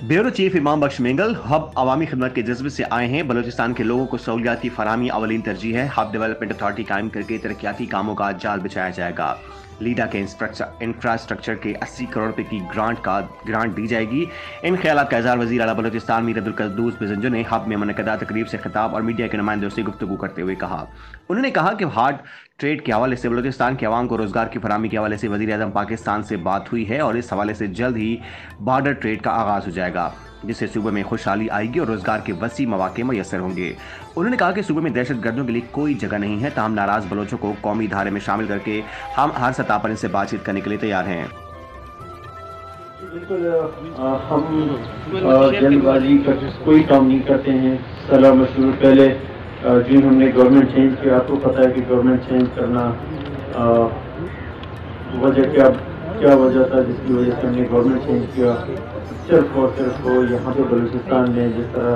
Bureau chief इमाम बख्श Mengal hub अवामी खिदमत के जज्बे से आए हैं। बलोचिस्तान के लोगों को सहूलियात की फराहमी अवलीन तरजीह है। हब डेवलपमेंट अथॉरिटी कायम करके तरक्याती कामों का जाल बिछाया जाएगा। लीडा के इंफ्रास्ट्रक्चर के 80 करोड़ रुपए की ग्रांट दी जाएगी। इन ख्यालात का इज़हार वज़ीर आला बलोचिस्तान मीर अब्दुल क़द्दूस बिज़ंजो ने हब में मुनक़दा तकरीब से खिताब और मीडिया के नुमाइंदों से गुफ्तगू करते हुए कहा। उन्होंने कहा कि हार्ड ट्रेड के हवाले से बलोचिस्तान के अवाम को रोज़गार की फराहमी के हवाले से वज़ीर आज़म पाकिस्तान से बात हुई है और इस हवाले से जल्द ही बॉर्डर ट्रेड का आगाज़ हो जाएगा, जिससे सूबे में खुशहाली आएगी और रोजगार के वसी मौके मैसर होंगे। उन्होंने कहा कि सूबे में दहशत गर्दों के लिए कोई जगह नहीं है, ताहम नाराज बलोचों को कौमी धारे में शामिल करके हम हर सतह पर इनसे बातचीत करने के लिए तैयार हैं। बिल्कुल, हम जल्दबाजी का कोई काम नहीं करते हैं। सलाह मशहूर पहले जो हमने गवर्नमेंट चेंज किया, आपको पता है कि गवर्नमेंट चेंज करना वजह क्या वजह था जिसकी वजह से हमने गवर्नमेंट चेंज किया। सिर्फ और सिर्फ वो यहाँ पे बलूचिस्तान में जिस तरह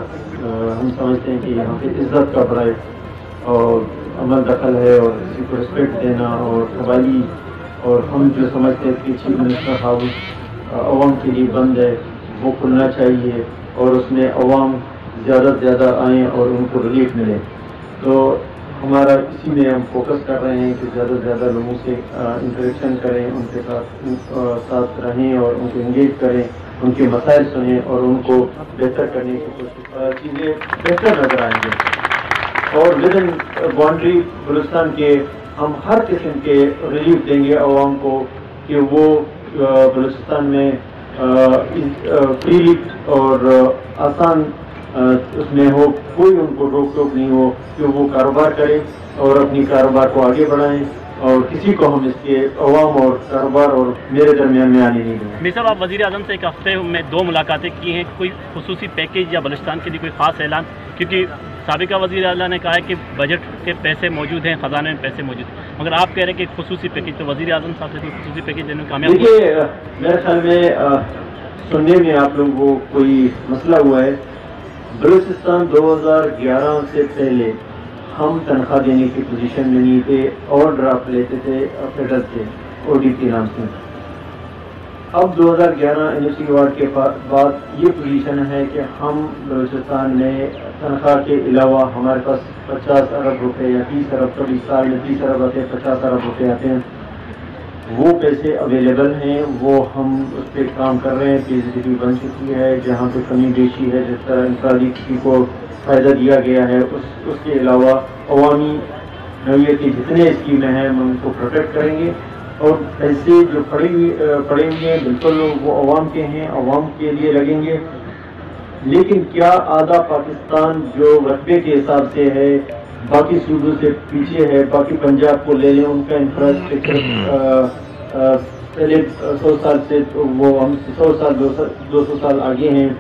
हम समझते हैं कि यहाँ पे इज्जत का बड़ा और अमल दखल है और किसी को रिस्पेक्ट देना और कबाली, और हम जो समझते हैं कि चीफ मिनिस्टर हाउस अवाम के लिए बंद है, वो खुलना चाहिए और उसमें अवाम ज़्यादा से ज़्यादा आएँ और उनको रिलीफ मिले। तो हमारा इसी में हम फोकस कर रहे हैं कि ज़्यादा से ज़्यादा लोगों से इंटरेक्शन करें, उनके साथ रहें और उनको इंगेज करें, उनके मसाइल सुनें और उनको बेहतर करने की कोशिश, चीज़ें बेहतर नजर आएंगे। और विद इन बाउंड्री बलूचिस्तान के हम हर किस्म के रिलीफ देंगे अवाम को कि वो बलूचिस्तान में फ्रीली और आसान उसमें हो, कोई उनको रोक टोक नहीं हो कि वो कारोबार करें और अपनी कारोबार को आगे बढ़ाएं और किसी को हम इसके अवाम और कारोबार और मेरे दरमियान में आने नहीं देंगे। मिर्ज़ा, आप वज़ीर आज़म से एक हफ्ते में 2 मुलाकातें की हैं, कोई खुसूसी पैकेज या बलूचिस्तान के लिए कोई ख़ास ऐलान? क्योंकि साबिका वज़ीर आला ने कहा है कि बजट के पैसे मौजूद हैं, ख़जाने में पैसे मौजूद हैं, मगर आप कह रहे हैं कि खुसूसी पैकेज, तो वज़ीर आज़म साहब से कोई खुसूसी पैकेज देने में कामयाब? देखिए, मेरे ख्याल में सुनने में आप लोगों को कोई मसला हुआ है। बलूचिस्तान 2011 से पहले हम तनख्वाह देने की पोजीशन में नहीं थे और ड्राफ्ट लेते थे फेडरल से ODP नाम से। अब 2011 NSC अवार्ड के बाद ये पोजीशन है कि हम बलूचिस्तान में तनख्वाह के अलावा हमारे पास 50 अरब रुपए या 30 अरब, कभी साल में 30 अरब आते हैं, 50 अरब रुपए आते हैं, वो पैसे अवेलेबल हैं। वो हम उस पर काम कर रहे हैं। PSDP बन चुकी है, जहाँ पे कमी बेशी है, जिस तरह इंफरादी किसी को फ़ायदा दिया गया है, उसके अलावा अवामी नौयत की जितने स्कीमें हैं हम उनको प्रोटेक्ट करेंगे और पैसे जो पड़ेंगे बिल्कुल वो अवाम के हैं, अवाम के लिए लगेंगे। लेकिन क्या आधा पाकिस्तान जो रकबे के हिसाब से है बाकी सूबों से पीछे है? बाकी पंजाब को ले लें, उनका इंफ्रास्ट्रक्चर पहले 100 साल से वो हम 100 साल 200 साल आगे हैं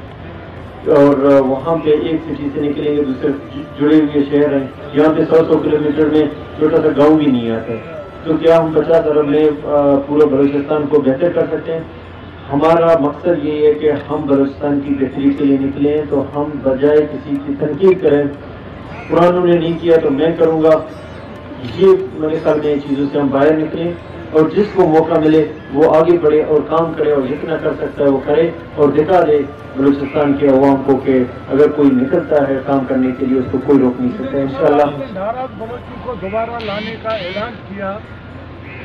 और वहाँ पे एक सिटी से निकलेंगे दूसरे जुड़े हुए शहर हैं। यहाँ पे 100 किलोमीटर में छोटा सा गांव भी नहीं आता। तो क्या हम 50 अरब में पूरा बलूचिस्तान को बेहतर कर सकते हैं? हमारा मकसद ये है कि हम बलूचिस्तान की बेहतरी के लिए निकले, तो हम बजाय किसी की तनकीद करें, पुरानों ने नहीं किया तो मैं करूँगा, ये मेरे ख्याल में चीज़ों से हम बाहर निकलें और जिसको मौका मिले वो आगे बढ़े और काम करे और जितना कर सकता है वो करे और दिखा दे बलूचिस्तान के अवाम को कि अगर कोई निकलता है काम करने के लिए उसको कोई रोक नहीं सकता। इंशाअल्लाह नाराज बलोचों को दोबारा लाने का ऐलान किया।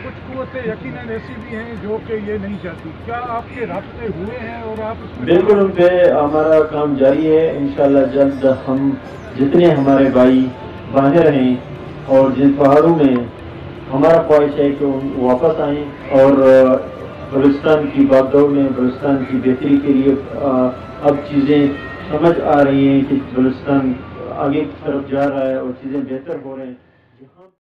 कुछ कुव्वतें यकीनन ऐसी भी हैं जो कि ये नहीं चाहती। क्या आपके राब्ते हुए हैं और आप बिल्कुल उन पे हमारा काम जारी है। इंशाअल्लाह जल्द हम जितने हमारे भाई बाहर हैं और जिन पहाड़ों में हमारा ख्वाहिश है कि वो वापस आएँ और बलूचिस्तान की बागडोर में बलूचिस्तान की बेहतरी के लिए अब चीज़ें समझ आ रही हैं कि बलूचिस्तान आगे की तरफ जा रहा है और चीज़ें बेहतर हो रही हैं।